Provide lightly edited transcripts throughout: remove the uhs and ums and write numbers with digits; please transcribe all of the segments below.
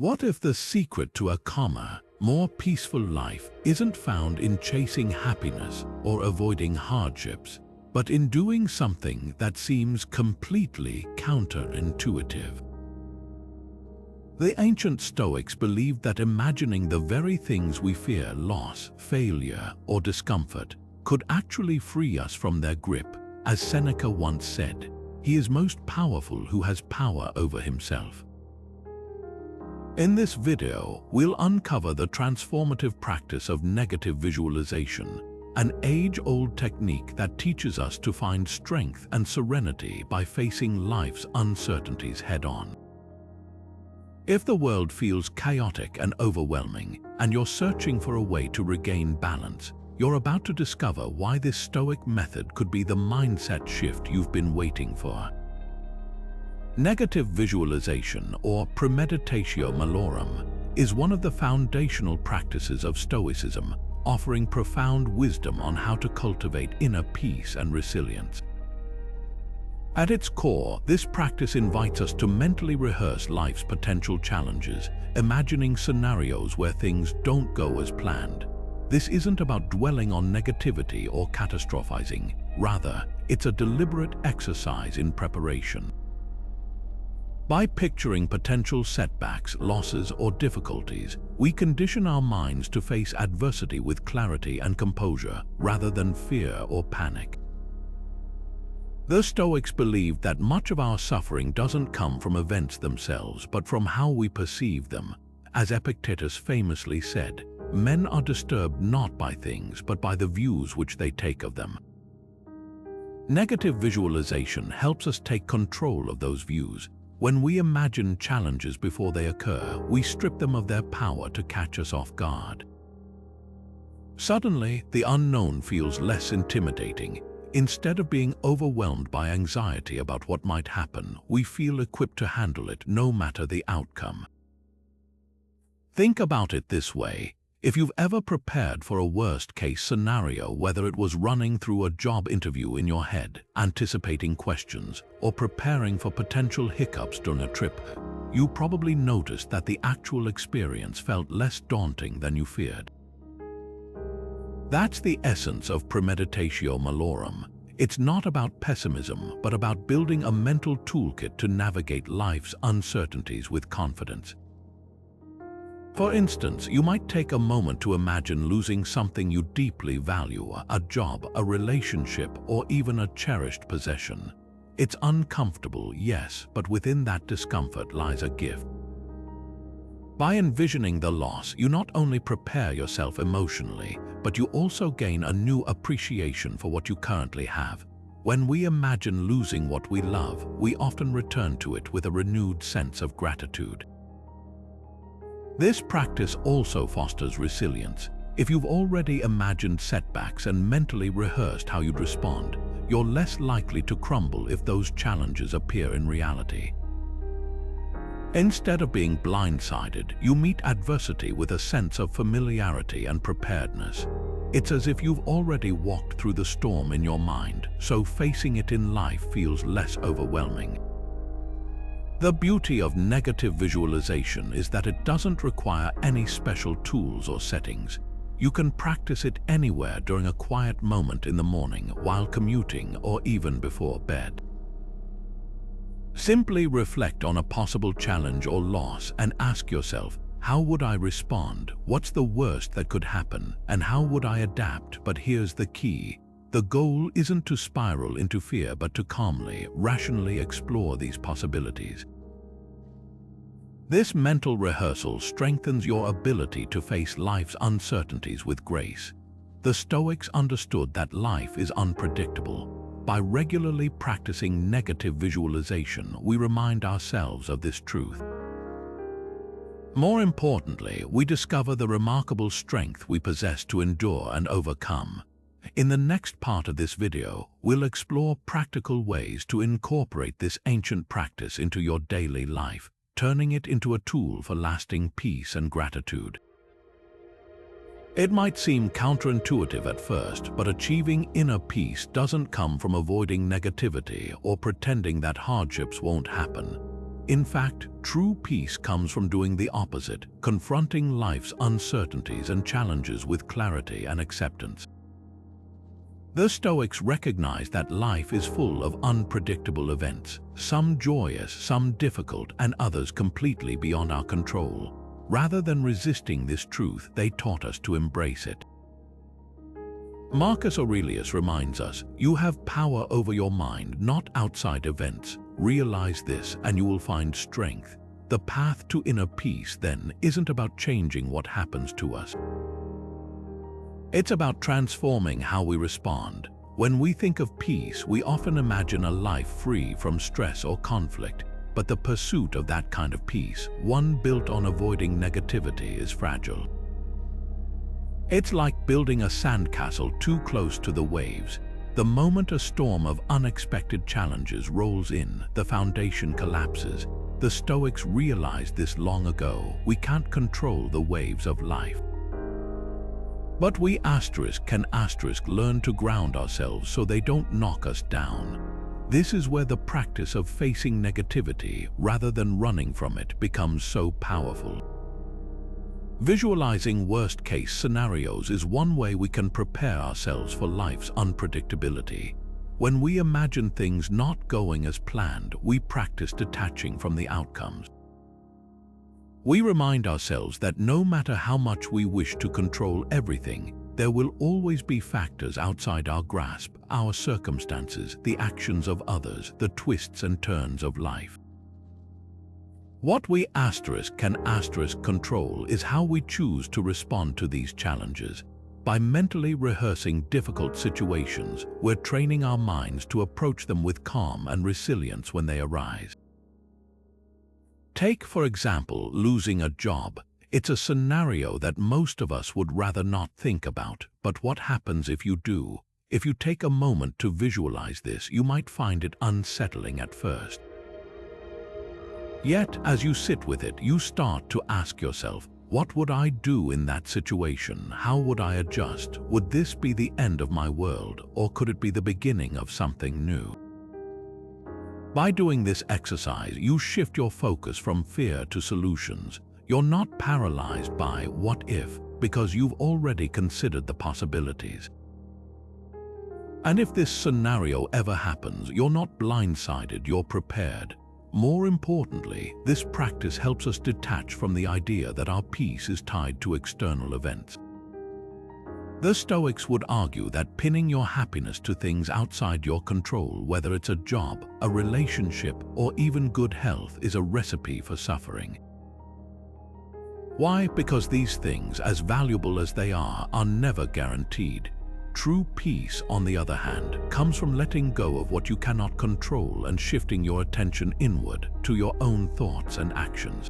What if the secret to a calmer, more peaceful life isn't found in chasing happiness or avoiding hardships, but in doing something that seems completely counterintuitive? The ancient Stoics believed that imagining the very things we fear, loss, failure, or discomfort, could actually free us from their grip. As Seneca once said, "He is most powerful who has power over himself." In this video, we'll uncover the transformative practice of negative visualization, an age-old technique that teaches us to find strength and serenity by facing life's uncertainties head-on. If the world feels chaotic and overwhelming, and you're searching for a way to regain balance, you're about to discover why this Stoic method could be the mindset shift you've been waiting for. Negative visualization, or Premeditatio Malorum, is one of the foundational practices of Stoicism, offering profound wisdom on how to cultivate inner peace and resilience. At its core, this practice invites us to mentally rehearse life's potential challenges, imagining scenarios where things don't go as planned. This isn't about dwelling on negativity or catastrophizing. Rather, it's a deliberate exercise in preparation. By picturing potential setbacks, losses, or difficulties, we condition our minds to face adversity with clarity and composure, rather than fear or panic. The Stoics believed that much of our suffering doesn't come from events themselves, but from how we perceive them. As Epictetus famously said, "Men are disturbed not by things, but by the views which they take of them." Negative visualization helps us take control of those views. When we imagine challenges before they occur, we strip them of their power to catch us off guard. Suddenly, the unknown feels less intimidating. Instead of being overwhelmed by anxiety about what might happen, we feel equipped to handle it no matter the outcome. Think about it this way. If you've ever prepared for a worst-case scenario, whether it was running through a job interview in your head, anticipating questions, or preparing for potential hiccups during a trip, you probably noticed that the actual experience felt less daunting than you feared. That's the essence of Premeditatio Malorum. It's not about pessimism, but about building a mental toolkit to navigate life's uncertainties with confidence. For instance, you might take a moment to imagine losing something you deeply value, a job, a relationship, or even a cherished possession. It's uncomfortable, yes, but within that discomfort lies a gift. By envisioning the loss, you not only prepare yourself emotionally, but you also gain a new appreciation for what you currently have. When we imagine losing what we love, we often return to it with a renewed sense of gratitude. This practice also fosters resilience. If you've already imagined setbacks and mentally rehearsed how you'd respond, you're less likely to crumble if those challenges appear in reality. Instead of being blindsided, you meet adversity with a sense of familiarity and preparedness. It's as if you've already walked through the storm in your mind, so facing it in life feels less overwhelming. The beauty of negative visualization is that it doesn't require any special tools or settings. You can practice it anywhere during a quiet moment in the morning, while commuting, or even before bed. Simply reflect on a possible challenge or loss and ask yourself, how would I respond? What's the worst that could happen? And how would I adapt? But here's the key. The goal isn't to spiral into fear, but to calmly, rationally explore these possibilities. This mental rehearsal strengthens your ability to face life's uncertainties with grace. The Stoics understood that life is unpredictable. By regularly practicing negative visualization, we remind ourselves of this truth. More importantly, we discover the remarkable strength we possess to endure and overcome. In the next part of this video, we'll explore practical ways to incorporate this ancient practice into your daily life, turning it into a tool for lasting peace and gratitude. It might seem counterintuitive at first, but achieving inner peace doesn't come from avoiding negativity or pretending that hardships won't happen. In fact, true peace comes from doing the opposite, confronting life's uncertainties and challenges with clarity and acceptance. The Stoics recognize that life is full of unpredictable events, some joyous, some difficult, and others completely beyond our control. Rather than resisting this truth, they taught us to embrace it. Marcus Aurelius reminds us, "You have power over your mind, not outside events. Realize this and you will find strength." The path to inner peace, then, isn't about changing what happens to us. It's about transforming how we respond. When we think of peace, we often imagine a life free from stress or conflict. But the pursuit of that kind of peace, one built on avoiding negativity, is fragile. It's like building a sandcastle too close to the waves. The moment a storm of unexpected challenges rolls in, the foundation collapses. The Stoics realized this long ago. We can't control the waves of life. But we can learn to ground ourselves so they don't knock us down. This is where the practice of facing negativity rather than running from it becomes so powerful. Visualizing worst-case scenarios is one way we can prepare ourselves for life's unpredictability. When we imagine things not going as planned, we practice detaching from the outcomes. We remind ourselves that no matter how much we wish to control everything, there will always be factors outside our grasp, our circumstances, the actions of others, the twists and turns of life. What we can control is how we choose to respond to these challenges. By mentally rehearsing difficult situations, we're training our minds to approach them with calm and resilience when they arise. Take, for example, losing a job. It's a scenario that most of us would rather not think about, but what happens if you do? If you take a moment to visualize this, you might find it unsettling at first. Yet, as you sit with it, you start to ask yourself, what would I do in that situation? How would I adjust? Would this be the end of my world, or could it be the beginning of something new? By doing this exercise, you shift your focus from fear to solutions. You're not paralyzed by what if, because you've already considered the possibilities. And if this scenario ever happens, you're not blindsided, you're prepared. More importantly, this practice helps us detach from the idea that our peace is tied to external events. The Stoics would argue that pinning your happiness to things outside your control, whether it's a job, a relationship, or even good health, is a recipe for suffering. Why? Because these things, as valuable as they are never guaranteed. True peace, on the other hand, comes from letting go of what you cannot control and shifting your attention inward to your own thoughts and actions.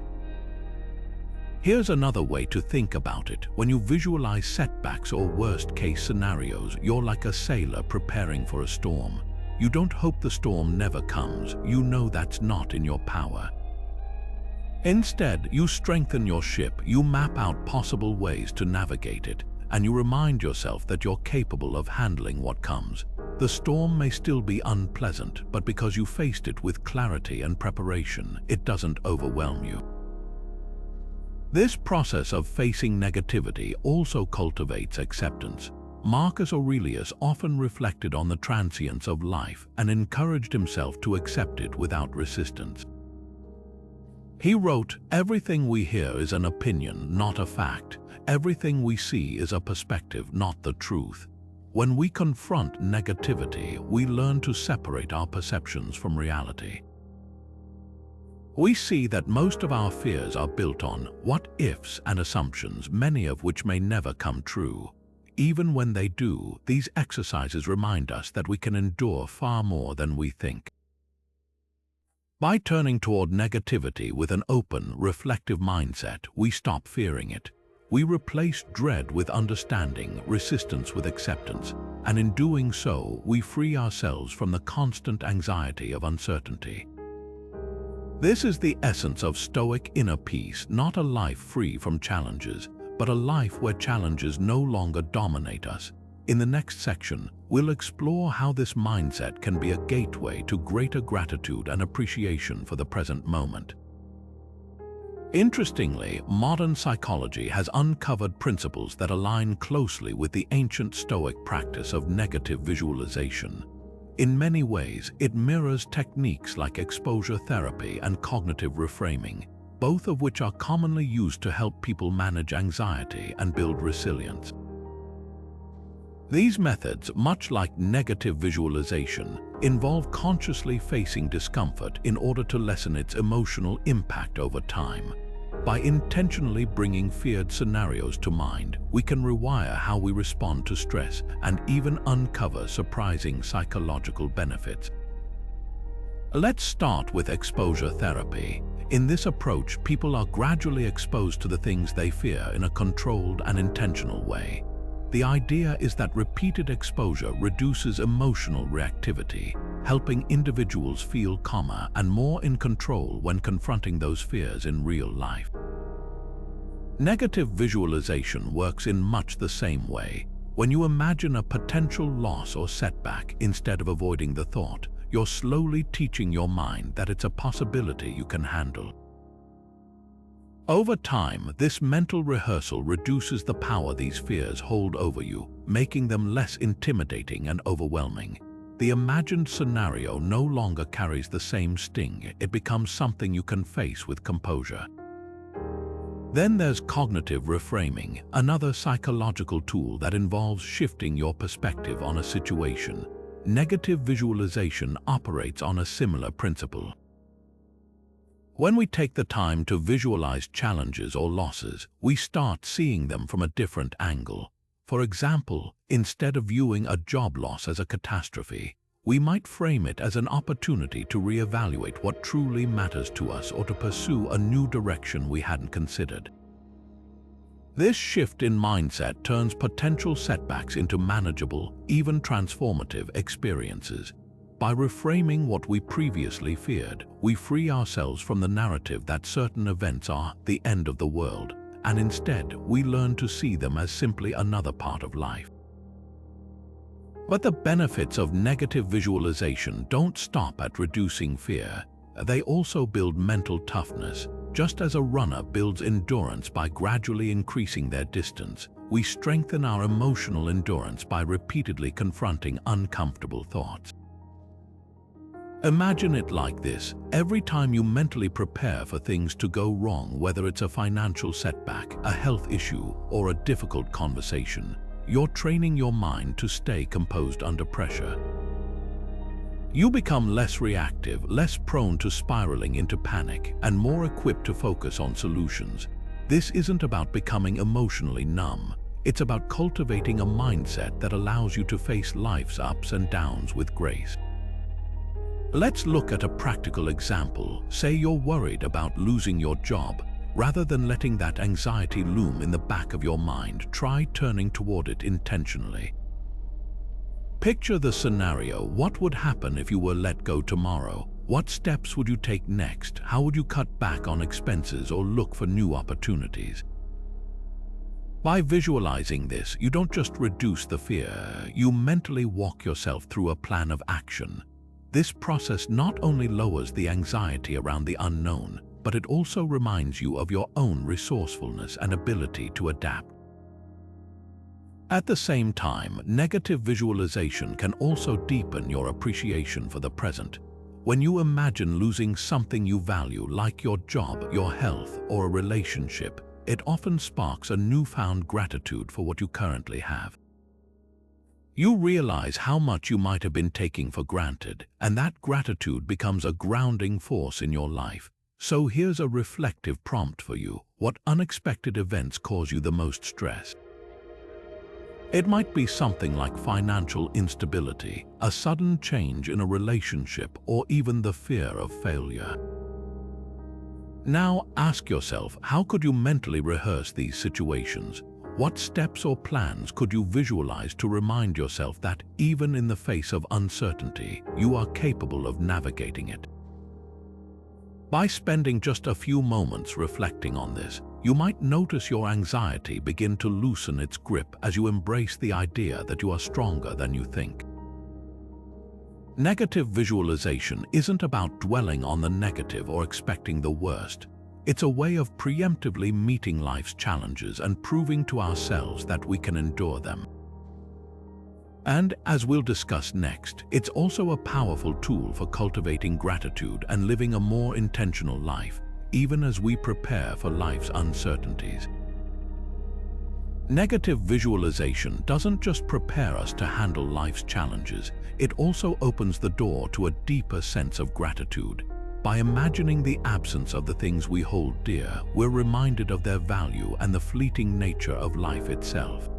Here's another way to think about it. When you visualize setbacks or worst-case scenarios, you're like a sailor preparing for a storm. You don't hope the storm never comes. You know that's not in your power. Instead, you strengthen your ship, you map out possible ways to navigate it, and you remind yourself that you're capable of handling what comes. The storm may still be unpleasant, but because you faced it with clarity and preparation, it doesn't overwhelm you. This process of facing negativity also cultivates acceptance. Marcus Aurelius often reflected on the transience of life and encouraged himself to accept it without resistance. He wrote, "Everything we hear is an opinion, not a fact. Everything we see is a perspective, not the truth." When we confront negativity, we learn to separate our perceptions from reality. We see that most of our fears are built on what-ifs and assumptions, many of which may never come true. Even when they do, these exercises remind us that we can endure far more than we think. By turning toward negativity with an open, reflective mindset, we stop fearing it. We replace dread with understanding, resistance with acceptance, and in doing so, we free ourselves from the constant anxiety of uncertainty. This is the essence of Stoic inner peace, not a life free from challenges, but a life where challenges no longer dominate us. In the next section, we'll explore how this mindset can be a gateway to greater gratitude and appreciation for the present moment. Interestingly, modern psychology has uncovered principles that align closely with the ancient Stoic practice of negative visualization. In many ways, it mirrors techniques like exposure therapy and cognitive reframing, both of which are commonly used to help people manage anxiety and build resilience. These methods, much like negative visualization, involve consciously facing discomfort in order to lessen its emotional impact over time. By intentionally bringing feared scenarios to mind, we can rewire how we respond to stress and even uncover surprising psychological benefits. Let's start with exposure therapy. In this approach, people are gradually exposed to the things they fear in a controlled and intentional way. The idea is that repeated exposure reduces emotional reactivity, helping individuals feel calmer and more in control when confronting those fears in real life. Negative visualization works in much the same way. When you imagine a potential loss or setback instead of avoiding the thought, you're slowly teaching your mind that it's a possibility you can handle. Over time, this mental rehearsal reduces the power these fears hold over you, making them less intimidating and overwhelming. The imagined scenario no longer carries the same sting. It becomes something you can face with composure. Then there's cognitive reframing, another psychological tool that involves shifting your perspective on a situation. Negative visualization operates on a similar principle. When we take the time to visualize challenges or losses, we start seeing them from a different angle. For example, instead of viewing a job loss as a catastrophe, we might frame it as an opportunity to reevaluate what truly matters to us or to pursue a new direction we hadn't considered. This shift in mindset turns potential setbacks into manageable, even transformative experiences. By reframing what we previously feared, we free ourselves from the narrative that certain events are the end of the world, and instead we learn to see them as simply another part of life. But the benefits of negative visualization don't stop at reducing fear. They also build mental toughness. Just as a runner builds endurance by gradually increasing their distance, we strengthen our emotional endurance by repeatedly confronting uncomfortable thoughts. Imagine it like this: every time you mentally prepare for things to go wrong, whether it's a financial setback, a health issue, or a difficult conversation, you're training your mind to stay composed under pressure. You become less reactive, less prone to spiraling into panic, and more equipped to focus on solutions. This isn't about becoming emotionally numb. It's about cultivating a mindset that allows you to face life's ups and downs with grace. Let's look at a practical example. Say you're worried about losing your job. Rather than letting that anxiety loom in the back of your mind, try turning toward it intentionally. Picture the scenario. What would happen if you were let go tomorrow? What steps would you take next? How would you cut back on expenses or look for new opportunities? By visualizing this, you don't just reduce the fear, you mentally walk yourself through a plan of action. This process not only lowers the anxiety around the unknown, but it also reminds you of your own resourcefulness and ability to adapt. At the same time, negative visualization can also deepen your appreciation for the present. When you imagine losing something you value, like your job, your health, or a relationship, it often sparks a newfound gratitude for what you currently have. You realize how much you might have been taking for granted, and that gratitude becomes a grounding force in your life. So here's a reflective prompt for you. What unexpected events cause you the most stress? It might be something like financial instability, a sudden change in a relationship, or even the fear of failure. Now ask yourself, how could you mentally rehearse these situations? What steps or plans could you visualize to remind yourself that, even in the face of uncertainty, you are capable of navigating it? By spending just a few moments reflecting on this, You might notice your anxiety begin to loosen its grip as you embrace the idea that you are stronger than you think. Negative visualization isn't about dwelling on the negative or expecting the worst. It's a way of preemptively meeting life's challenges and proving to ourselves that we can endure them. And, as we'll discuss next, it's also a powerful tool for cultivating gratitude and living a more intentional life, even as we prepare for life's uncertainties. Negative visualization doesn't just prepare us to handle life's challenges, it also opens the door to a deeper sense of gratitude. By imagining the absence of the things we hold dear, we're reminded of their value and the fleeting nature of life itself.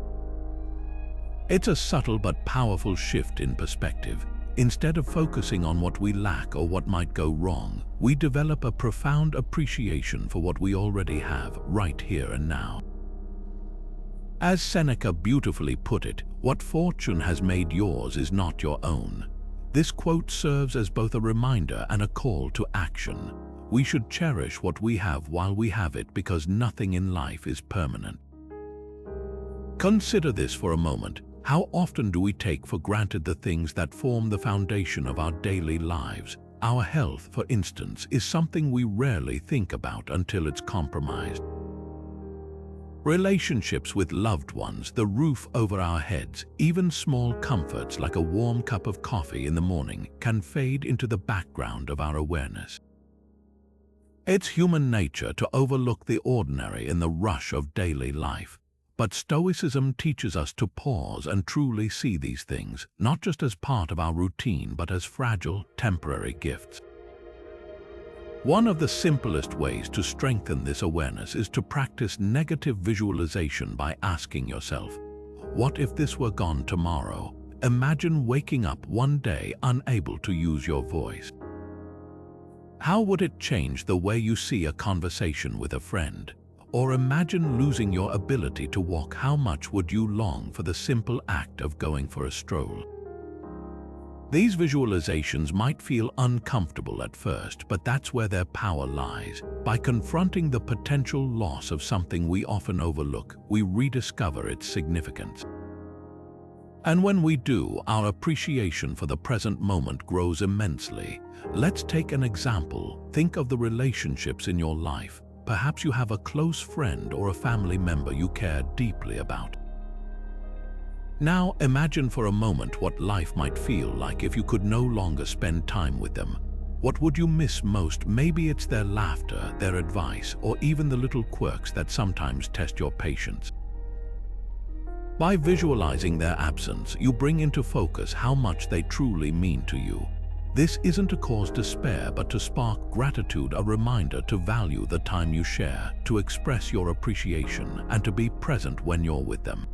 It's a subtle but powerful shift in perspective. Instead of focusing on what we lack or what might go wrong, we develop a profound appreciation for what we already have right here and now. As Seneca beautifully put it, "What fortune has made yours is not your own." This quote serves as both a reminder and a call to action. We should cherish what we have while we have it, because nothing in life is permanent. Consider this for a moment. How often do we take for granted the things that form the foundation of our daily lives? Our health, for instance, is something we rarely think about until it's compromised. Relationships with loved ones, the roof over our heads, even small comforts like a warm cup of coffee in the morning can fade into the background of our awareness. It's human nature to overlook the ordinary in the rush of daily life. But Stoicism teaches us to pause and truly see these things, not just as part of our routine, but as fragile, temporary gifts. One of the simplest ways to strengthen this awareness is to practice negative visualization by asking yourself, what if this were gone tomorrow? Imagine waking up one day unable to use your voice. How would it change the way you see a conversation with a friend? Or imagine losing your ability to walk. How much would you long for the simple act of going for a stroll? These visualizations might feel uncomfortable at first, but that's where their power lies. By confronting the potential loss of something we often overlook, we rediscover its significance. And when we do, our appreciation for the present moment grows immensely. Let's take an example. Think of the relationships in your life. Perhaps you have a close friend or a family member you care deeply about. Now imagine for a moment what life might feel like if you could no longer spend time with them. What would you miss most? Maybe it's their laughter, their advice, or even the little quirks that sometimes test your patience. By visualizing their absence, you bring into focus how much they truly mean to you. This isn't to cause despair, but to spark gratitude, a reminder to value the time you share, to express your appreciation, and to be present when you're with them.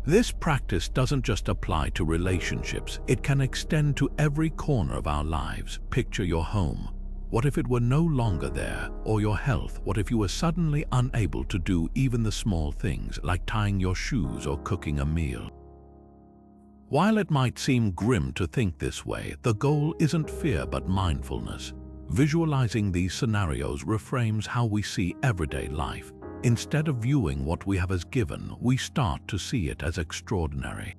This practice doesn't just apply to relationships, it can extend to every corner of our lives. Picture your home. What if it were no longer there? Or your health? What if you were suddenly unable to do even the small things, like tying your shoes or cooking a meal? While it might seem grim to think this way, the goal isn't fear but mindfulness. Visualizing these scenarios reframes how we see everyday life. Instead of viewing what we have as given, we start to see it as extraordinary.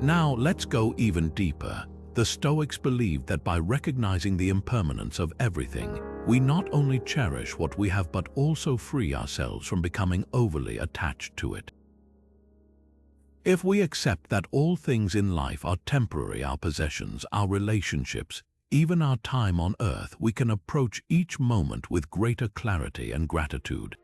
Now let's go even deeper. The Stoics believed that by recognizing the impermanence of everything, we not only cherish what we have but also free ourselves from becoming overly attached to it. If we accept that all things in life are temporary, our possessions, our relationships, even our time on earth, we can approach each moment with greater clarity and gratitude.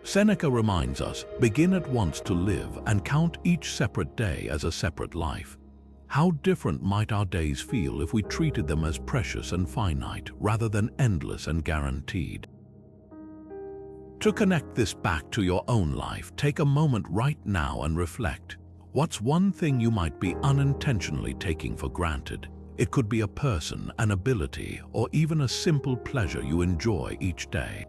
Seneca reminds us, begin at once to live and count each separate day as a separate life. How different might our days feel if we treated them as precious and finite rather than endless and guaranteed? To connect this back to your own life, take a moment right now and reflect. What's one thing you might be unintentionally taking for granted? It could be a person, an ability, or even a simple pleasure you enjoy each day.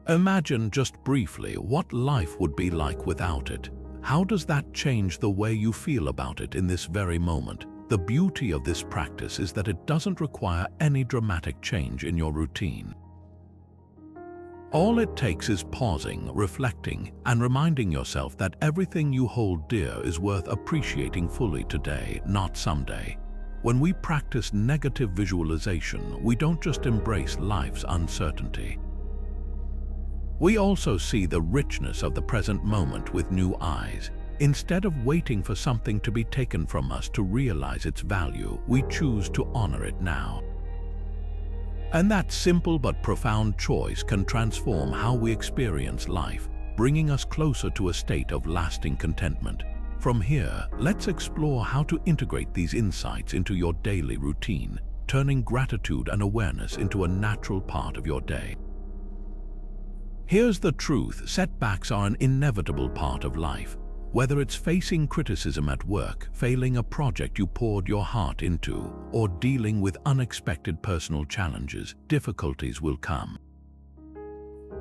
Imagine just briefly what life would be like without it. How does that change the way you feel about it in this very moment? The beauty of this practice is that it doesn't require any dramatic change in your routine. All it takes is pausing, reflecting, and reminding yourself that everything you hold dear is worth appreciating fully today, not someday. When we practice negative visualization, we don't just embrace life's uncertainty. We also see the richness of the present moment with new eyes. Instead of waiting for something to be taken from us to realize its value, we choose to honor it now. And that simple but profound choice can transform how we experience life, bringing us closer to a state of lasting contentment. From here, let's explore how to integrate these insights into your daily routine, turning gratitude and awareness into a natural part of your day. Here's the truth: setbacks are an inevitable part of life. Whether it's facing criticism at work, failing a project you poured your heart into, or dealing with unexpected personal challenges, difficulties will come.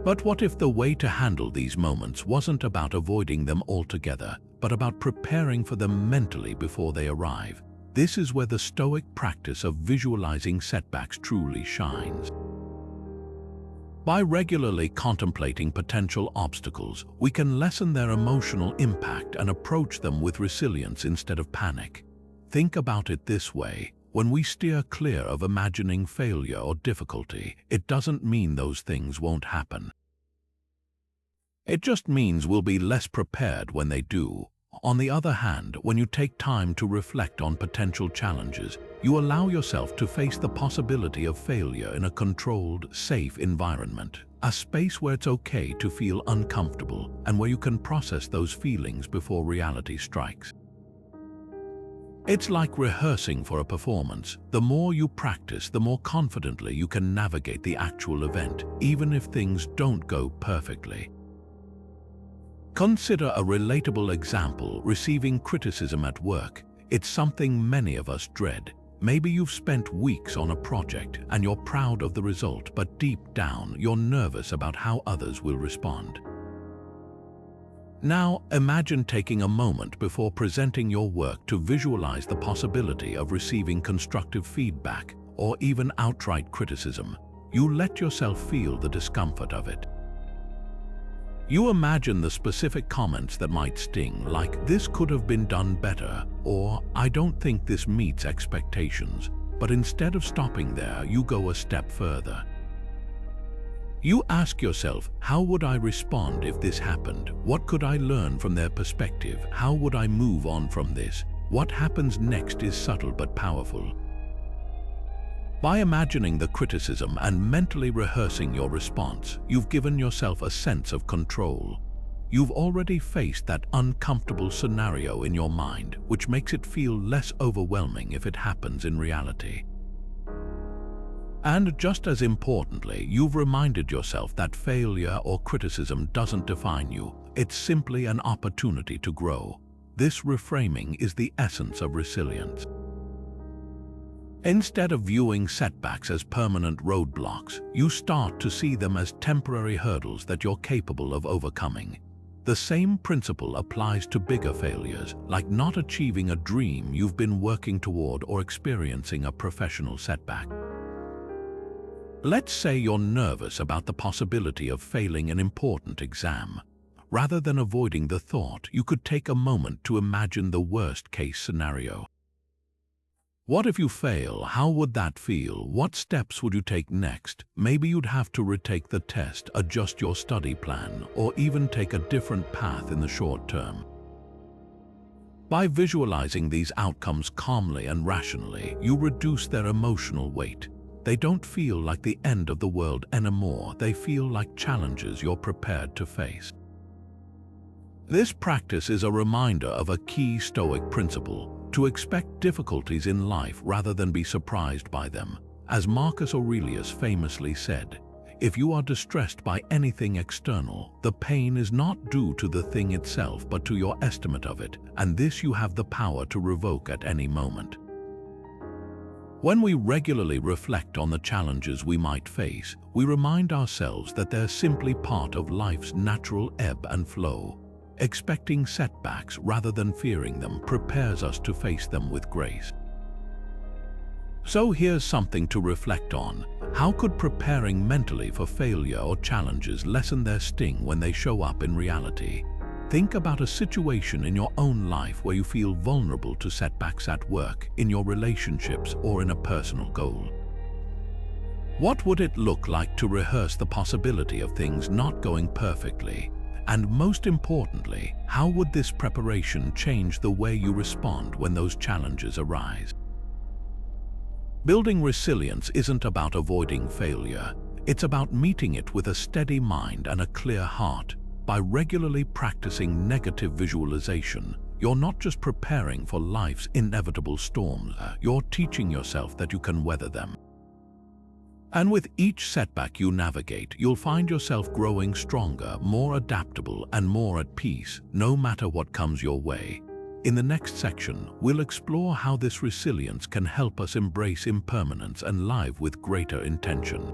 But what if the way to handle these moments wasn't about avoiding them altogether, but about preparing for them mentally before they arrive? This is where the Stoic practice of visualizing setbacks truly shines. By regularly contemplating potential obstacles, we can lessen their emotional impact and approach them with resilience instead of panic. Think about it this way: when we steer clear of imagining failure or difficulty, it doesn't mean those things won't happen. It just means we'll be less prepared when they do. On the other hand, when you take time to reflect on potential challenges, you allow yourself to face the possibility of failure in a controlled, safe environment, a space where it's okay to feel uncomfortable and where you can process those feelings before reality strikes. It's like rehearsing for a performance. The more you practice, the more confidently you can navigate the actual event, even if things don't go perfectly. Consider a relatable example: receiving criticism at work. It's something many of us dread. Maybe you've spent weeks on a project and you're proud of the result, but deep down you're nervous about how others will respond. Now, imagine taking a moment before presenting your work to visualize the possibility of receiving constructive feedback or even outright criticism. You let yourself feel the discomfort of it. You imagine the specific comments that might sting, like "this could have been done better" or "I don't think this meets expectations." But instead of stopping there, you go a step further. You ask yourself, how would I respond if this happened? What could I learn from their perspective? How would I move on from this? What happens next is subtle but powerful. By imagining the criticism and mentally rehearsing your response, you've given yourself a sense of control. You've already faced that uncomfortable scenario in your mind, which makes it feel less overwhelming if it happens in reality. And just as importantly, you've reminded yourself that failure or criticism doesn't define you. It's simply an opportunity to grow. This reframing is the essence of resilience. Instead of viewing setbacks as permanent roadblocks, you start to see them as temporary hurdles that you're capable of overcoming. The same principle applies to bigger failures, like not achieving a dream you've been working toward or experiencing a professional setback. Let's say you're nervous about the possibility of failing an important exam. Rather than avoiding the thought, you could take a moment to imagine the worst-case scenario. What if you fail? How would that feel? What steps would you take next? Maybe you'd have to retake the test, adjust your study plan, or even take a different path in the short term. By visualizing these outcomes calmly and rationally, you reduce their emotional weight. They don't feel like the end of the world anymore. They feel like challenges you're prepared to face. This practice is a reminder of a key Stoic principle: to expect difficulties in life rather than be surprised by them. As Marcus Aurelius famously said, if you are distressed by anything external, the pain is not due to the thing itself but to your estimate of it, and this you have the power to revoke at any moment. When we regularly reflect on the challenges we might face, we remind ourselves that they're simply part of life's natural ebb and flow. Expecting setbacks rather than fearing them prepares us to face them with grace. So here's something to reflect on. How could preparing mentally for failure or challenges lessen their sting when they show up in reality? Think about a situation in your own life where you feel vulnerable to setbacks at work, in your relationships, or in a personal goal. What would it look like to rehearse the possibility of things not going perfectly? And most importantly, how would this preparation change the way you respond when those challenges arise? Building resilience isn't about avoiding failure. It's about meeting it with a steady mind and a clear heart. By regularly practicing negative visualization, you're not just preparing for life's inevitable storms, you're teaching yourself that you can weather them. And with each setback you navigate, you'll find yourself growing stronger, more adaptable, and more at peace, no matter what comes your way. In the next section, we'll explore how this resilience can help us embrace impermanence and live with greater intention.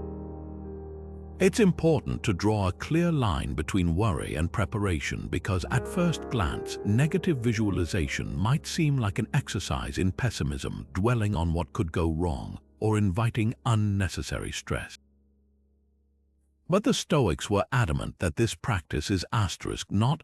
It's important to draw a clear line between worry and preparation because at first glance, negative visualization might seem like an exercise in pessimism, dwelling on what could go wrong, or inviting unnecessary stress. But the Stoics were adamant that this practice is not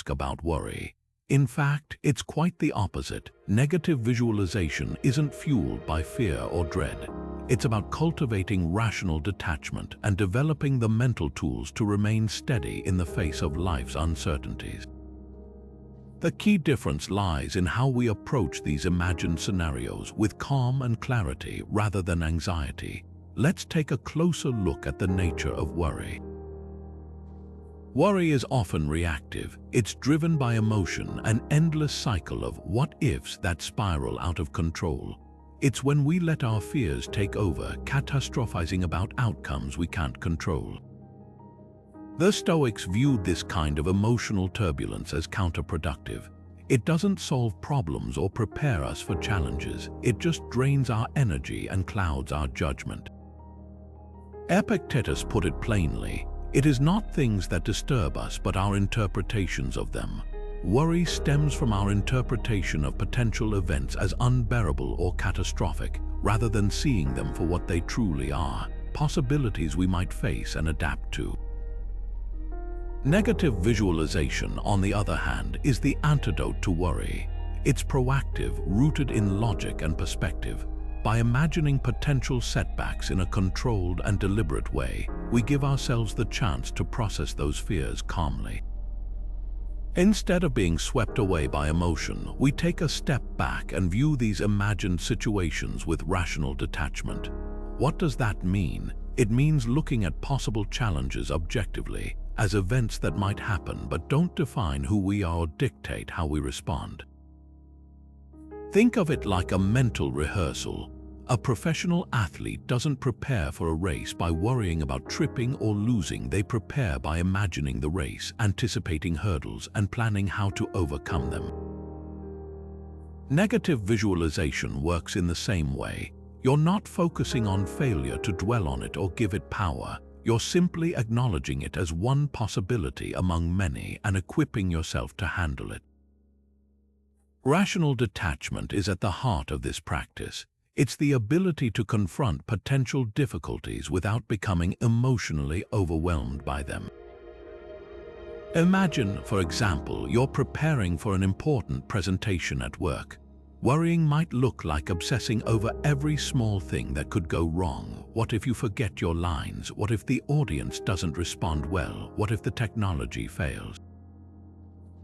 about worry. In fact, it's quite the opposite. Negative visualization isn't fueled by fear or dread. It's about cultivating rational detachment and developing the mental tools to remain steady in the face of life's uncertainties. The key difference lies in how we approach these imagined scenarios with calm and clarity rather than anxiety. Let's take a closer look at the nature of worry. Worry is often reactive. It's driven by emotion, an endless cycle of what-ifs that spiral out of control. It's when we let our fears take over, catastrophizing about outcomes we can't control. The Stoics viewed this kind of emotional turbulence as counterproductive. It doesn't solve problems or prepare us for challenges. It just drains our energy and clouds our judgment. Epictetus put it plainly, it is not things that disturb us, but our interpretations of them. Worry stems from our interpretation of potential events as unbearable or catastrophic, rather than seeing them for what they truly are, possibilities we might face and adapt to. Negative visualization, on the other hand, is the antidote to worry. It's proactive, rooted in logic and perspective. By imagining potential setbacks in a controlled and deliberate way, we give ourselves the chance to process those fears calmly. Instead of being swept away by emotion, we take a step back and view these imagined situations with rational detachment. What does that mean? It means looking at possible challenges objectively, as events that might happen but don't define who we are or dictate how we respond. Think of it like a mental rehearsal. A professional athlete doesn't prepare for a race by worrying about tripping or losing. They prepare by imagining the race, anticipating hurdles, and planning how to overcome them. Negative visualization works in the same way. You're not focusing on failure to dwell on it or give it power. You're simply acknowledging it as one possibility among many and equipping yourself to handle it. Rational detachment is at the heart of this practice. It's the ability to confront potential difficulties without becoming emotionally overwhelmed by them. Imagine, for example, you're preparing for an important presentation at work. Worrying might look like obsessing over every small thing that could go wrong. What if you forget your lines? What if the audience doesn't respond well? What if the technology fails?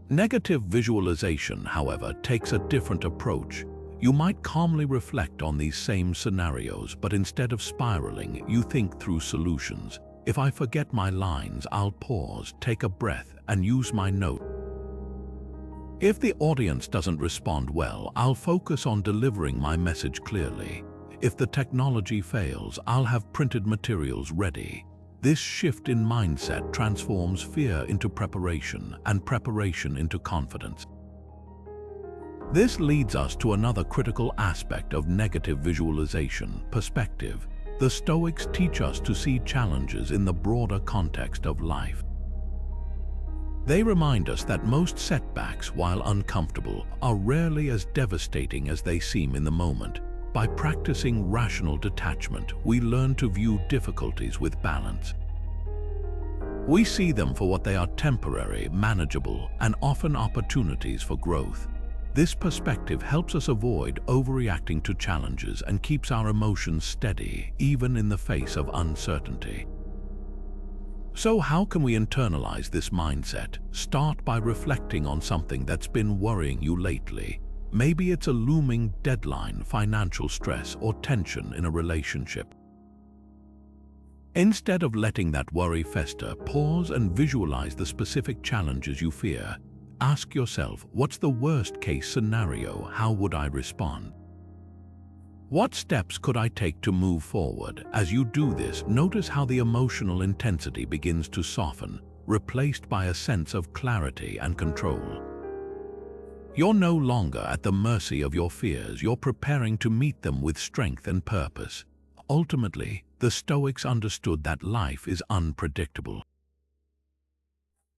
Negative visualization, however, takes a different approach. You might calmly reflect on these same scenarios, but instead of spiraling, you think through solutions. If I forget my lines, I'll pause, take a breath, and use my note. If the audience doesn't respond well, I'll focus on delivering my message clearly. If the technology fails, I'll have printed materials ready. This shift in mindset transforms fear into preparation and preparation into confidence. This leads us to another critical aspect of negative visualization: perspective. The Stoics teach us to see challenges in the broader context of life. They remind us that most setbacks, while uncomfortable, are rarely as devastating as they seem in the moment. By practicing rational detachment, we learn to view difficulties with balance. We see them for what they are: temporary, manageable, and often opportunities for growth. This perspective helps us avoid overreacting to challenges and keeps our emotions steady, even in the face of uncertainty. So how can we internalize this mindset? Start by reflecting on something that's been worrying you lately. Maybe it's a looming deadline, financial stress, or tension in a relationship. Instead of letting that worry fester, pause and visualize the specific challenges you fear. Ask yourself, what's the worst-case scenario? How would I respond? What steps could I take to move forward? As you do this, notice how the emotional intensity begins to soften, replaced by a sense of clarity and control. You're no longer at the mercy of your fears. You're preparing to meet them with strength and purpose. Ultimately, the Stoics understood that life is unpredictable.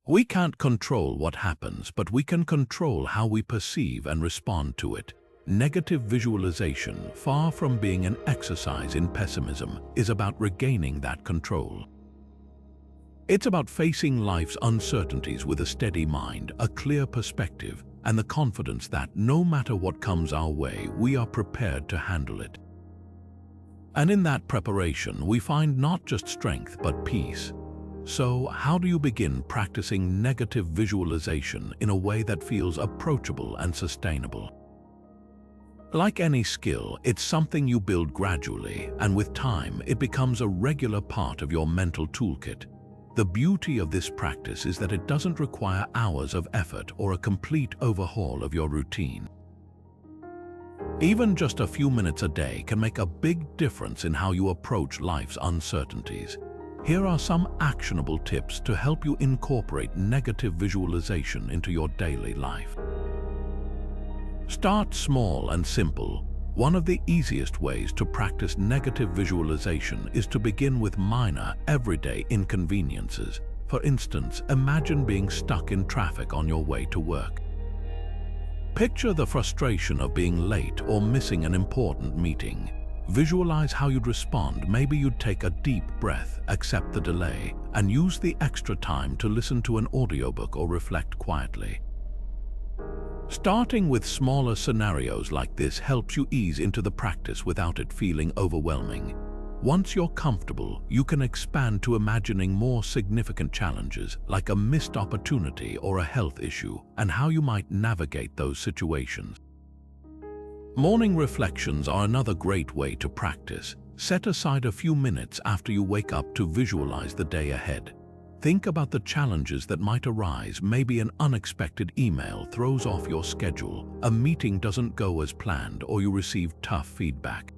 We can't control what happens, but we can control how we perceive and respond to it. Negative visualization, far from being an exercise in pessimism, is about regaining that control. It's about facing life's uncertainties with a steady mind, a clear perspective, and the confidence that, no matter what comes our way, we are prepared to handle it. And in that preparation, we find not just strength, but peace. So, how do you begin practicing negative visualization in a way that feels approachable and sustainable? Like any skill, it's something you build gradually, and with time, it becomes a regular part of your mental toolkit. The beauty of this practice is that it doesn't require hours of effort or a complete overhaul of your routine. Even just a few minutes a day can make a big difference in how you approach life's uncertainties. Here are some actionable tips to help you incorporate negative visualization into your daily life. Start small and simple. One of the easiest ways to practice negative visualization is to begin with minor, everyday inconveniences. For instance, imagine being stuck in traffic on your way to work. Picture the frustration of being late or missing an important meeting. Visualize how you'd respond. Maybe you'd take a deep breath, accept the delay, and use the extra time to listen to an audiobook or reflect quietly. Starting with smaller scenarios like this helps you ease into the practice without it feeling overwhelming. Once you're comfortable, you can expand to imagining more significant challenges, like a missed opportunity or a health issue, and how you might navigate those situations. Morning reflections are another great way to practice. Set aside a few minutes after you wake up to visualize the day ahead. Think about the challenges that might arise. Maybe an unexpected email throws off your schedule, a meeting doesn't go as planned, or you receive tough feedback.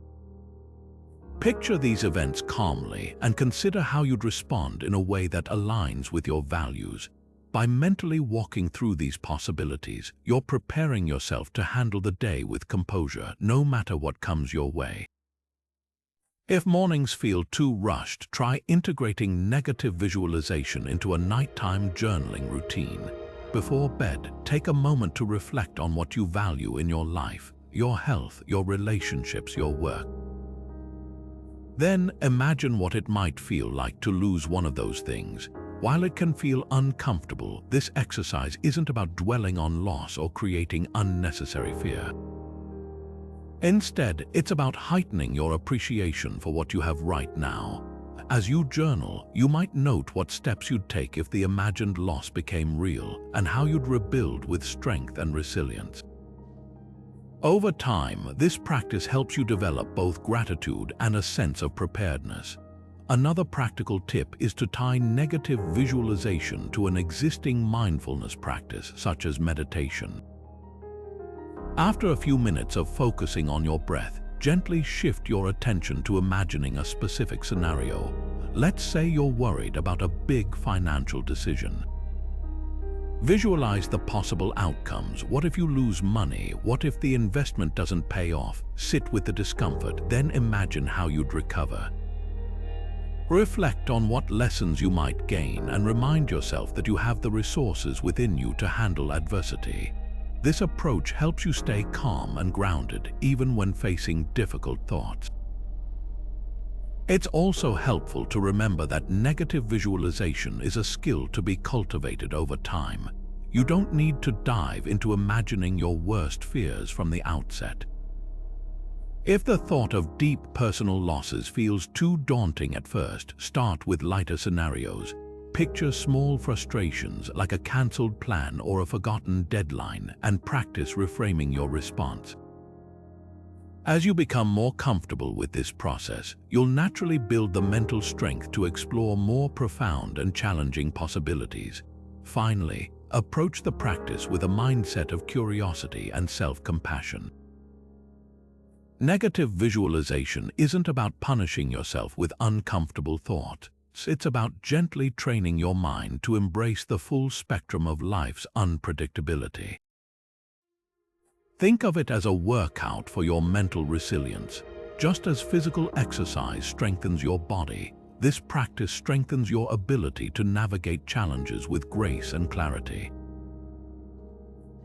Picture these events calmly and consider how you'd respond in a way that aligns with your values. By mentally walking through these possibilities, you're preparing yourself to handle the day with composure, no matter what comes your way. If mornings feel too rushed, try integrating negative visualization into a nighttime journaling routine. Before bed, take a moment to reflect on what you value in your life, your health, your relationships, your work. Then imagine what it might feel like to lose one of those things. While it can feel uncomfortable, this exercise isn't about dwelling on loss or creating unnecessary fear. Instead, it's about heightening your appreciation for what you have right now. As you journal, you might note what steps you'd take if the imagined loss became real, and how you'd rebuild with strength and resilience. Over time, this practice helps you develop both gratitude and a sense of preparedness. Another practical tip is to tie negative visualization to an existing mindfulness practice, such as meditation. After a few minutes of focusing on your breath, gently shift your attention to imagining a specific scenario. Let's say you're worried about a big financial decision. Visualize the possible outcomes. What if you lose money? What if the investment doesn't pay off? Sit with the discomfort, then imagine how you'd recover. Reflect on what lessons you might gain and remind yourself that you have the resources within you to handle adversity. This approach helps you stay calm and grounded even when facing difficult thoughts. It's also helpful to remember that negative visualization is a skill to be cultivated over time. You don't need to dive into imagining your worst fears from the outset. If the thought of deep personal losses feels too daunting at first, start with lighter scenarios. Picture small frustrations like a cancelled plan or a forgotten deadline and practice reframing your response. As you become more comfortable with this process, you'll naturally build the mental strength to explore more profound and challenging possibilities. Finally, approach the practice with a mindset of curiosity and self-compassion. Negative visualization isn't about punishing yourself with uncomfortable thoughts. It's about gently training your mind to embrace the full spectrum of life's unpredictability. Think of it as a workout for your mental resilience. Just as physical exercise strengthens your body, this practice strengthens your ability to navigate challenges with grace and clarity.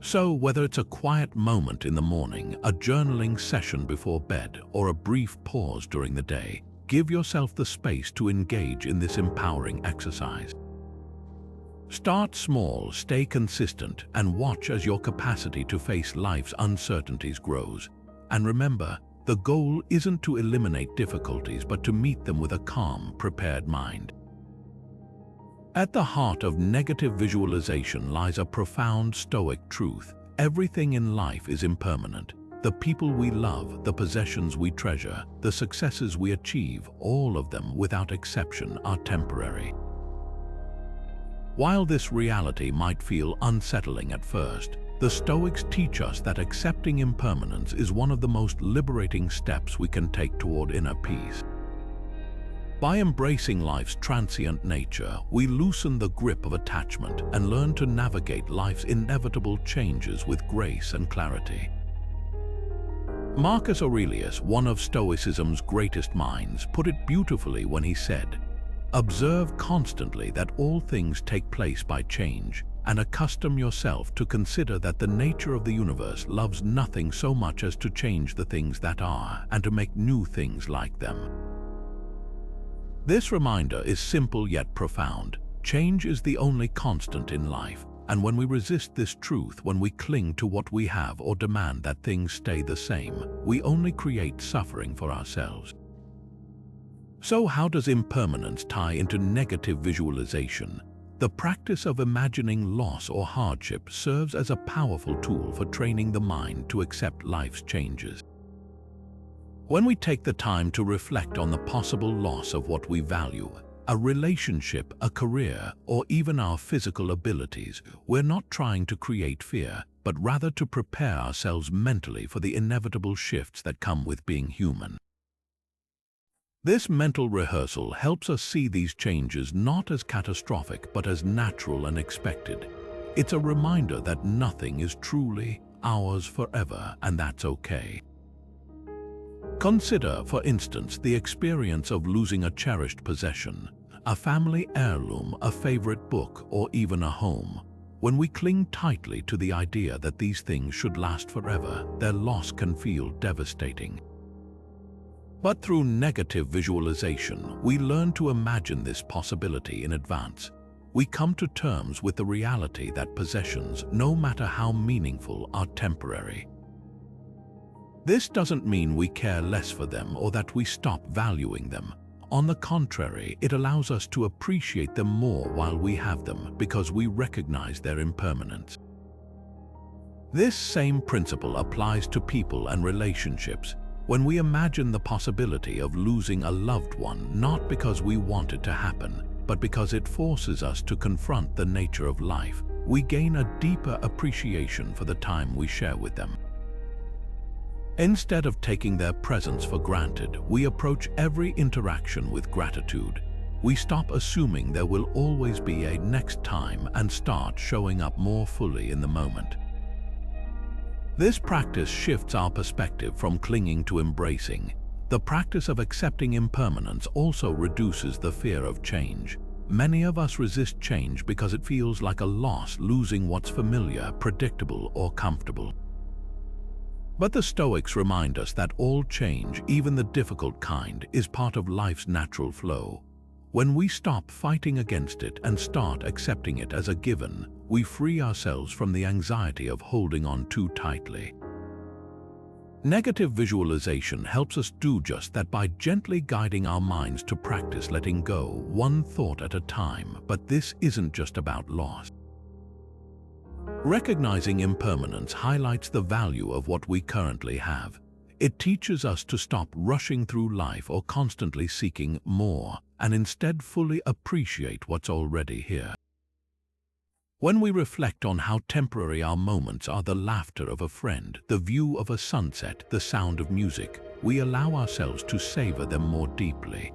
So, whether it's a quiet moment in the morning, a journaling session before bed, or a brief pause during the day, give yourself the space to engage in this empowering exercise. Start small, stay consistent, and watch as your capacity to face life's uncertainties grows. And remember, the goal isn't to eliminate difficulties, but to meet them with a calm, prepared mind. At the heart of negative visualization lies a profound Stoic truth. Everything in life is impermanent. The people we love, the possessions we treasure, the successes we achieve, all of them, without exception, are temporary. While this reality might feel unsettling at first, the Stoics teach us that accepting impermanence is one of the most liberating steps we can take toward inner peace. By embracing life's transient nature, we loosen the grip of attachment and learn to navigate life's inevitable changes with grace and clarity. Marcus Aurelius, one of Stoicism's greatest minds, put it beautifully when he said, "Observe constantly that all things take place by change, and accustom yourself to consider that the nature of the universe loves nothing so much as to change the things that are, and to make new things like them." This reminder is simple yet profound. Change is the only constant in life, and when we resist this truth, when we cling to what we have or demand that things stay the same, we only create suffering for ourselves. So how does impermanence tie into negative visualization? The practice of imagining loss or hardship serves as a powerful tool for training the mind to accept life's changes. When we take the time to reflect on the possible loss of what we value, a relationship, a career, or even our physical abilities, we're not trying to create fear, but rather to prepare ourselves mentally for the inevitable shifts that come with being human. This mental rehearsal helps us see these changes not as catastrophic but as natural and expected. It's a reminder that nothing is truly ours forever, and that's okay. Consider, for instance, the experience of losing a cherished possession, a family heirloom, a favorite book, or even a home. When we cling tightly to the idea that these things should last forever, their loss can feel devastating. But through negative visualization, we learn to imagine this possibility in advance. We come to terms with the reality that possessions, no matter how meaningful, are temporary. This doesn't mean we care less for them or that we stop valuing them. On the contrary, it allows us to appreciate them more while we have them, because we recognize their impermanence. This same principle applies to people and relationships. When we imagine the possibility of losing a loved one, not because we want it to happen, but because it forces us to confront the nature of life, we gain a deeper appreciation for the time we share with them. Instead of taking their presence for granted, we approach every interaction with gratitude. We stop assuming there will always be a next time and start showing up more fully in the moment. This practice shifts our perspective from clinging to embracing. The practice of accepting impermanence also reduces the fear of change. many of us resist change because it feels like a loss, losing what's familiar, predictable, or comfortable. But the Stoics remind us that all change, even the difficult kind, is part of life's natural flow. When we stop fighting against it and start accepting it as a given, we free ourselves from the anxiety of holding on too tightly. Negative visualization helps us do just that by gently guiding our minds to practice letting go, one thought at a time. But this isn't just about loss. Recognizing impermanence highlights the value of what we currently have. It teaches us to stop rushing through life or constantly seeking more, and instead fully appreciate what's already here. When we reflect on how temporary our moments are, the laughter of a friend, the view of a sunset, the sound of music, we allow ourselves to savor them more deeply.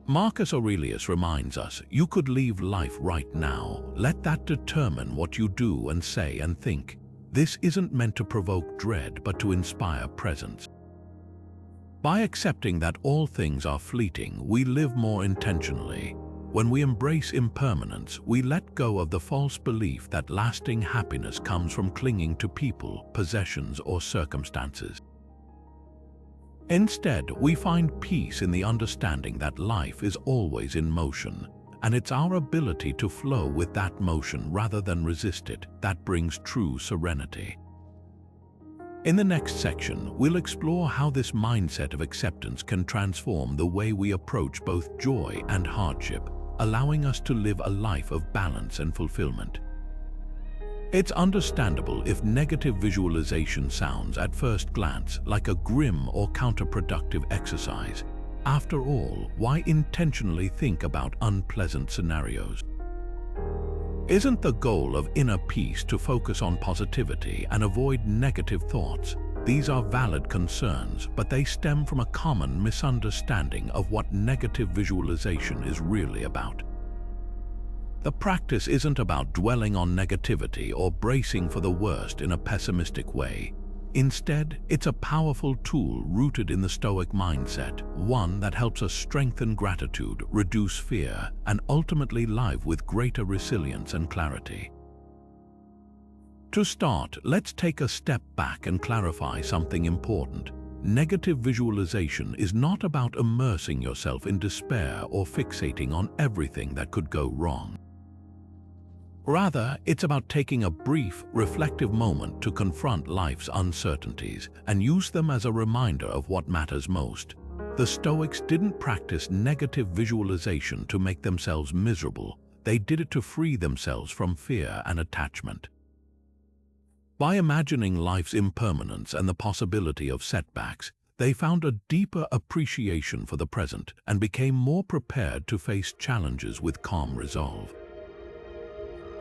Marcus Aurelius reminds us, you could leave life right now. Let that determine what you do and say and think. This isn't meant to provoke dread, but to inspire presence. By accepting that all things are fleeting, we live more intentionally. When we embrace impermanence, we let go of the false belief that lasting happiness comes from clinging to people, possessions, or circumstances. Instead, we find peace in the understanding that life is always in motion, and it's our ability to flow with that motion rather than resist it that brings true serenity. In the next section, we'll explore how this mindset of acceptance can transform the way we approach both joy and hardship, allowing us to live a life of balance and fulfillment. It's understandable if negative visualization sounds at first glance like a grim or counterproductive exercise. After all, why intentionally think about unpleasant scenarios? Isn't the goal of inner peace to focus on positivity and avoid negative thoughts? These are valid concerns, but they stem from a common misunderstanding of what negative visualization is really about. The practice isn't about dwelling on negativity or bracing for the worst in a pessimistic way. Instead, it's a powerful tool rooted in the Stoic mindset, one that helps us strengthen gratitude, reduce fear, and ultimately live with greater resilience and clarity. To start, let's take a step back and clarify something important. Negative visualization is not about immersing yourself in despair or fixating on everything that could go wrong. Rather, it's about taking a brief, reflective moment to confront life's uncertainties and use them as a reminder of what matters most. The Stoics didn't practice negative visualization to make themselves miserable. They did it to free themselves from fear and attachment. By imagining life's impermanence and the possibility of setbacks, they found a deeper appreciation for the present and became more prepared to face challenges with calm resolve.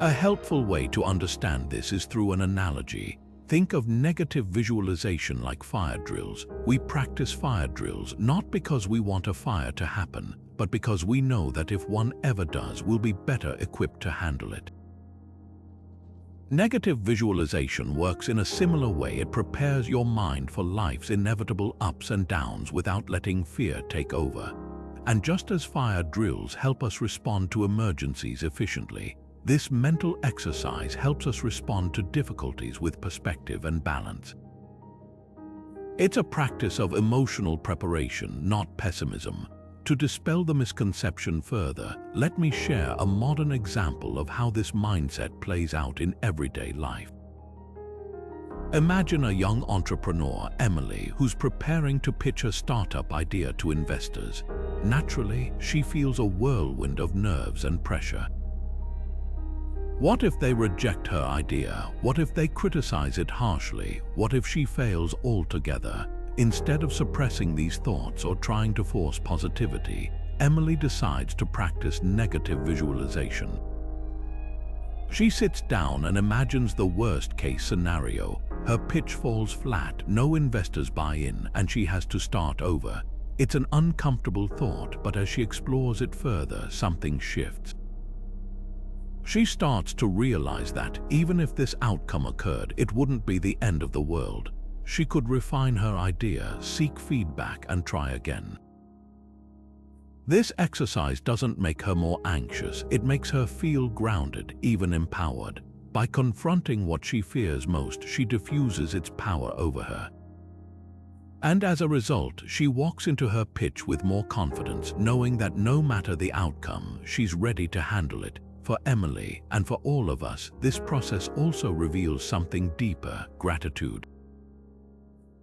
A helpful way to understand this is through an analogy. Think of negative visualization like fire drills. We practice fire drills not because we want a fire to happen, but because we know that if one ever does, we'll be better equipped to handle it. Negative visualization works in a similar way. It prepares your mind for life's inevitable ups and downs without letting fear take over. And just as fire drills help us respond to emergencies efficiently, this mental exercise helps us respond to difficulties with perspective and balance. It's a practice of emotional preparation, not pessimism. To dispel the misconception further, let me share a modern example of how this mindset plays out in everyday life. Imagine a young entrepreneur, Emily, who's preparing to pitch her startup idea to investors. Naturally, she feels a whirlwind of nerves and pressure. What if they reject her idea? What if they criticize it harshly? What if she fails altogether? Instead of suppressing these thoughts or trying to force positivity, Emily decides to practice negative visualization. She sits down and imagines the worst-case scenario. Her pitch falls flat, no investors buy in, and she has to start over. It's an uncomfortable thought, but as she explores it further, something shifts. She starts to realize that, even if this outcome occurred, it wouldn't be the end of the world. She could refine her idea, seek feedback, and try again. This exercise doesn't make her more anxious, it makes her feel grounded, even empowered. By confronting what she fears most, she diffuses its power over her. And as a result, she walks into her pitch with more confidence, knowing that no matter the outcome, she's ready to handle it. For Emily, and for all of us, this process also reveals something deeper: gratitude.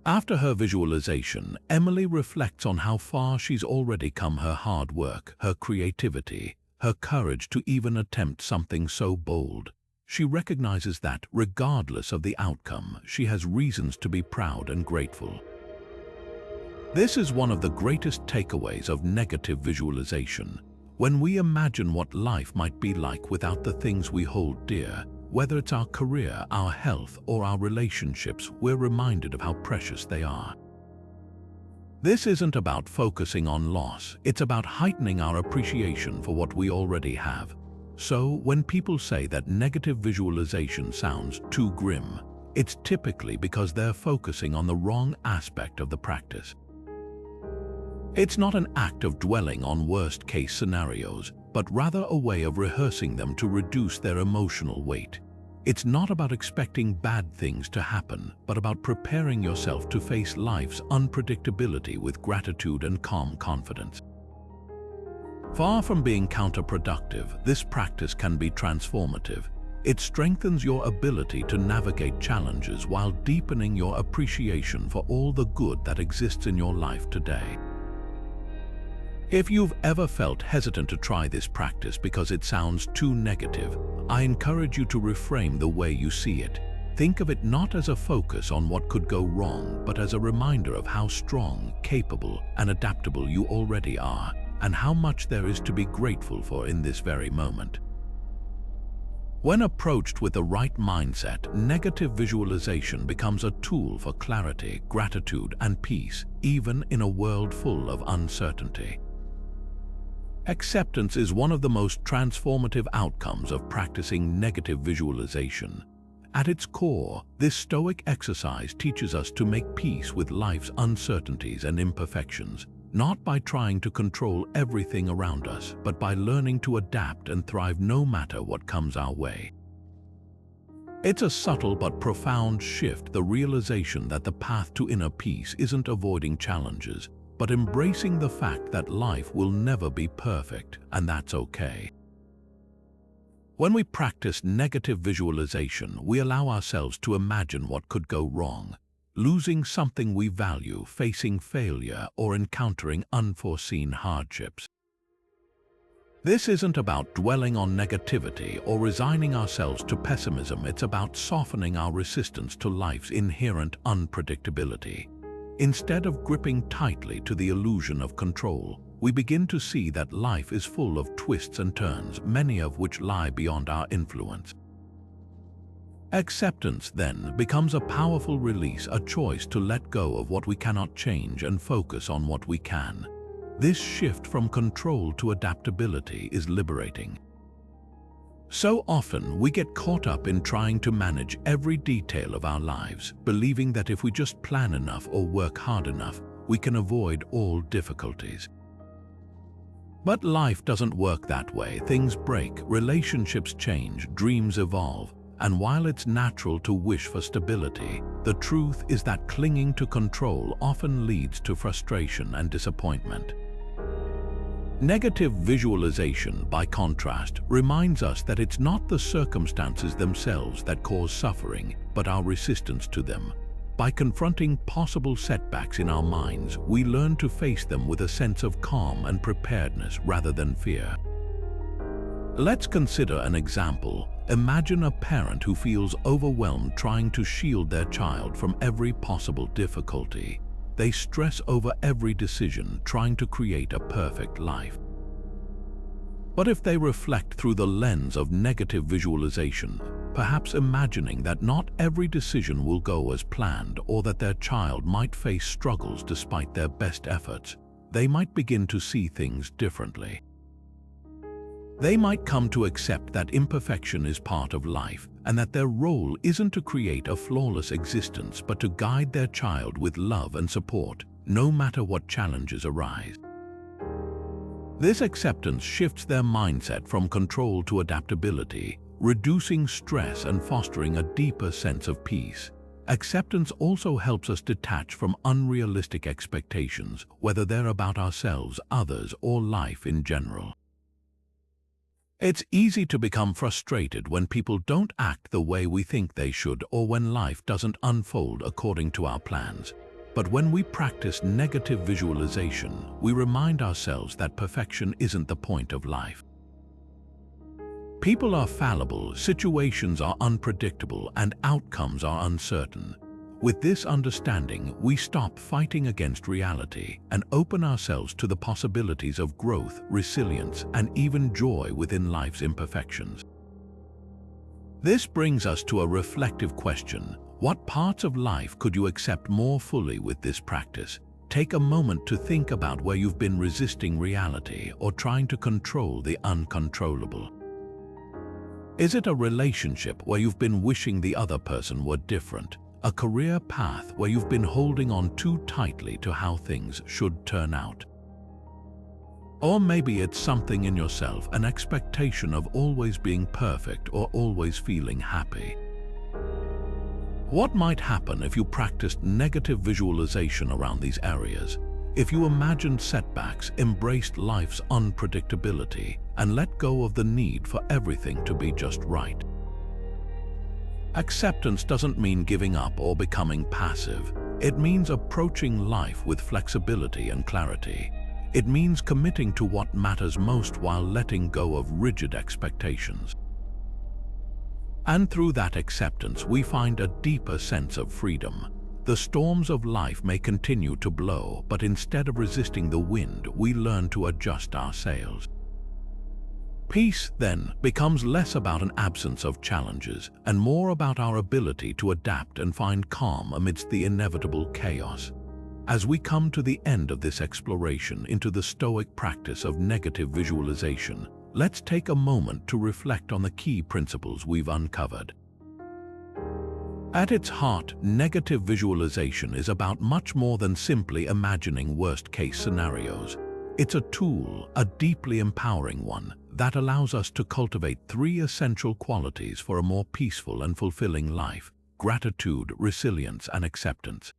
After her visualization, Emily reflects on how far she's already come: her hard work, her creativity, her courage to even attempt something so bold. She recognizes that, regardless of the outcome, she has reasons to be proud and grateful. This is one of the greatest takeaways of negative visualization. When we imagine what life might be like without the things we hold dear, whether it's our career, our health, or our relationships, we're reminded of how precious they are. This isn't about focusing on loss, it's about heightening our appreciation for what we already have. So, when people say that negative visualization sounds too grim, it's typically because they're focusing on the wrong aspect of the practice. It's not an act of dwelling on worst-case scenarios, but rather a way of rehearsing them to reduce their emotional weight. It's not about expecting bad things to happen, but about preparing yourself to face life's unpredictability with gratitude and calm confidence. Far from being counterproductive, this practice can be transformative. It strengthens your ability to navigate challenges while deepening your appreciation for all the good that exists in your life today. If you've ever felt hesitant to try this practice because it sounds too negative, I encourage you to reframe the way you see it. Think of it not as a focus on what could go wrong, but as a reminder of how strong, capable, and adaptable you already are, and how much there is to be grateful for in this very moment. When approached with the right mindset, negative visualization becomes a tool for clarity, gratitude, and peace, even in a world full of uncertainty. Acceptance is one of the most transformative outcomes of practicing negative visualization. At its core, this Stoic exercise teaches us to make peace with life's uncertainties and imperfections, not by trying to control everything around us, but by learning to adapt and thrive no matter what comes our way. It's a subtle but profound shift, the realization that the path to inner peace isn't avoiding challenges, but embracing the fact that life will never be perfect, and that's okay. When we practice negative visualization, we allow ourselves to imagine what could go wrong: losing something we value, facing failure, or encountering unforeseen hardships. This isn't about dwelling on negativity or resigning ourselves to pessimism. It's about softening our resistance to life's inherent unpredictability. Instead of gripping tightly to the illusion of control, we begin to see that life is full of twists and turns, many of which lie beyond our influence. Acceptance, then, becomes a powerful release, a choice to let go of what we cannot change and focus on what we can. This shift from control to adaptability is liberating. So often, we get caught up in trying to manage every detail of our lives, believing that if we just plan enough or work hard enough, we can avoid all difficulties. But life doesn't work that way. Things break, relationships change, dreams evolve. And while it's natural to wish for stability, the truth is that clinging to control often leads to frustration and disappointment. Negative visualization, by contrast, reminds us that it's not the circumstances themselves that cause suffering, but our resistance to them. By confronting possible setbacks in our minds, we learn to face them with a sense of calm and preparedness rather than fear. Let's consider an example. Imagine a parent who feels overwhelmed trying to shield their child from every possible difficulty. They stress over every decision, trying to create a perfect life. But if they reflect through the lens of negative visualization, perhaps imagining that not every decision will go as planned or that their child might face struggles despite their best efforts, they might begin to see things differently. They might come to accept that imperfection is part of life and that their role isn't to create a flawless existence but to guide their child with love and support, no matter what challenges arise. This acceptance shifts their mindset from control to adaptability, reducing stress and fostering a deeper sense of peace. Acceptance also helps us detach from unrealistic expectations, whether they're about ourselves, others, or life in general. It's easy to become frustrated when people don't act the way we think they should or when life doesn't unfold according to our plans. But when we practice negative visualization, we remind ourselves that perfection isn't the point of life. People are fallible, situations are unpredictable, and outcomes are uncertain. With this understanding, we stop fighting against reality and open ourselves to the possibilities of growth, resilience, and even joy within life's imperfections. This brings us to a reflective question. What parts of life could you accept more fully with this practice? Take a moment to think about where you've been resisting reality or trying to control the uncontrollable. Is it a relationship where you've been wishing the other person were different? A career path where you've been holding on too tightly to how things should turn out? Or maybe it's something in yourself, an expectation of always being perfect or always feeling happy. What might happen if you practiced negative visualization around these areas? If you imagined setbacks, embraced life's unpredictability, and let go of the need for everything to be just right? Acceptance doesn't mean giving up or becoming passive. It means approaching life with flexibility and clarity. It means committing to what matters most while letting go of rigid expectations. And through that acceptance, we find a deeper sense of freedom. The storms of life may continue to blow, but instead of resisting the wind, we learn to adjust our sails. Peace, then, becomes less about an absence of challenges and more about our ability to adapt and find calm amidst the inevitable chaos. As we come to the end of this exploration into the Stoic practice of negative visualization, let's take a moment to reflect on the key principles we've uncovered. At its heart, negative visualization is about much more than simply imagining worst-case scenarios. It's a tool, a deeply empowering one, that allows us to cultivate three essential qualities for a more peaceful and fulfilling life: gratitude, resilience, and acceptance.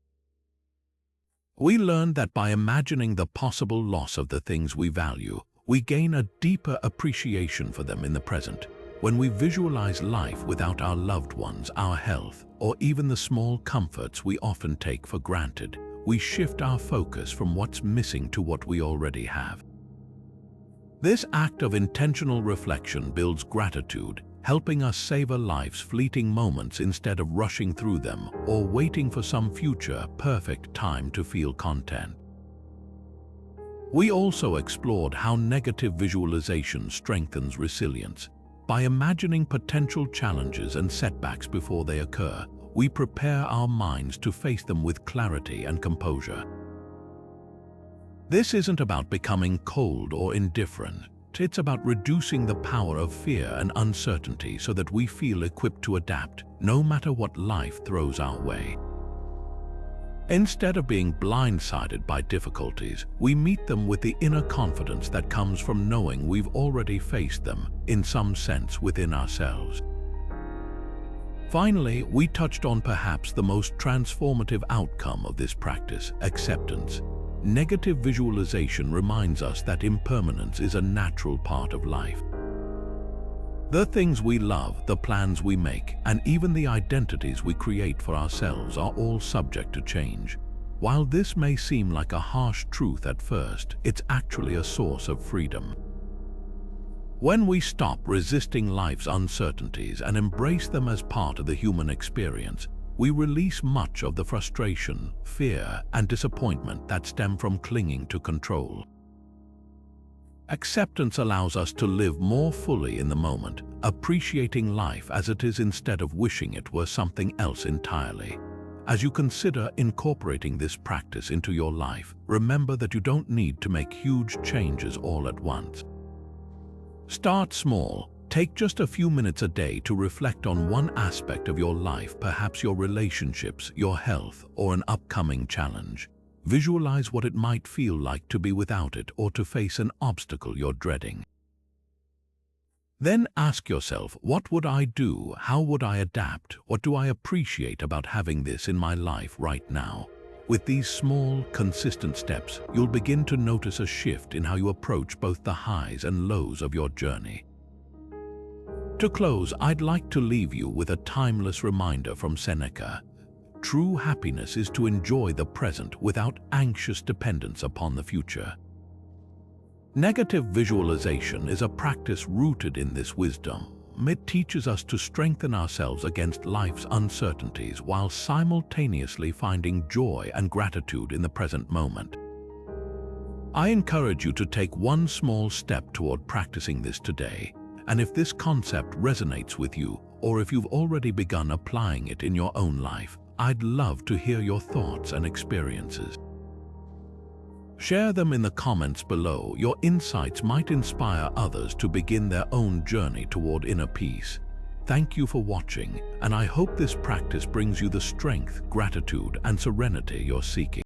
We learned that by imagining the possible loss of the things we value, we gain a deeper appreciation for them in the present. When we visualize life without our loved ones, our health, or even the small comforts we often take for granted, we shift our focus from what's missing to what we already have. This act of intentional reflection builds gratitude, helping us savor life's fleeting moments instead of rushing through them or waiting for some future perfect time to feel content. We also explored how negative visualization strengthens resilience. By imagining potential challenges and setbacks before they occur, we prepare our minds to face them with clarity and composure. This isn't about becoming cold or indifferent. It's about reducing the power of fear and uncertainty so that we feel equipped to adapt, no matter what life throws our way. Instead of being blindsided by difficulties, we meet them with the inner confidence that comes from knowing we've already faced them, in some sense, within ourselves. Finally, we touched on perhaps the most transformative outcome of this practice: acceptance. Negative visualization reminds us that impermanence is a natural part of life. The things we love, the plans we make, and even the identities we create for ourselves are all subject to change. While this may seem like a harsh truth at first, it's actually a source of freedom. When we stop resisting life's uncertainties and embrace them as part of the human experience, we release much of the frustration, fear, and disappointment that stem from clinging to control. Acceptance allows us to live more fully in the moment, appreciating life as it is instead of wishing it were something else entirely. As you consider incorporating this practice into your life, remember that you don't need to make huge changes all at once. Start small. Take just a few minutes a day to reflect on one aspect of your life, perhaps your relationships, your health, or an upcoming challenge. Visualize what it might feel like to be without it or to face an obstacle you're dreading. Then ask yourself, what would I do? How would I adapt? What do I appreciate about having this in my life right now? With these small, consistent steps, you'll begin to notice a shift in how you approach both the highs and lows of your journey. To close, I'd like to leave you with a timeless reminder from Seneca. True happiness is to enjoy the present without anxious dependence upon the future. Negative visualization is a practice rooted in this wisdom. It teaches us to strengthen ourselves against life's uncertainties while simultaneously finding joy and gratitude in the present moment. I encourage you to take one small step toward practicing this today, and if this concept resonates with you, or if you've already begun applying it in your own life, I'd love to hear your thoughts and experiences. Share them in the comments below. Your insights might inspire others to begin their own journey toward inner peace. Thank you for watching, and I hope this practice brings you the strength, gratitude, and serenity you're seeking.